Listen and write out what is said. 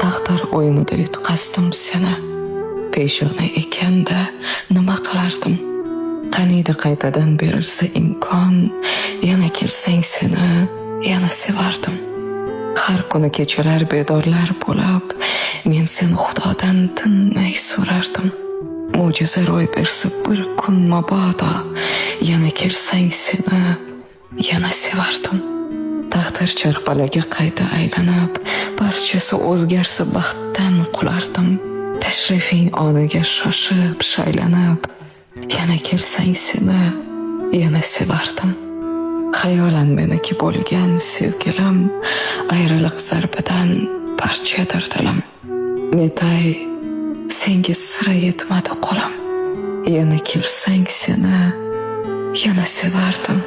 taqdir o'yinida yutqazdim seni. Peshona ekanda nima qilardim? Qaniydi qaytadan berilsa imkon, yana kelsang seni yana sevardim. Har kuni kechalar bedorlar bo'lib, men seni Xudodan tinmay so'rardim. Mo'jiza ro'y bersa bir kun mabodo, yana kelsang seni yana sevardim. Taqdir charxpalagi qayta aylanib, barchasi o'zgarsa baxtdan qulardim. Tashrifing oniga shoshib, shaylanib, yana kelsang seni yana sevardim. Xayolan meniki bo'lgan sevgilim, ayriliq zarbidan parchadir dilim. Netay, senga sira yetmadi qo'lim. Yana kelsang seni yana sevardim.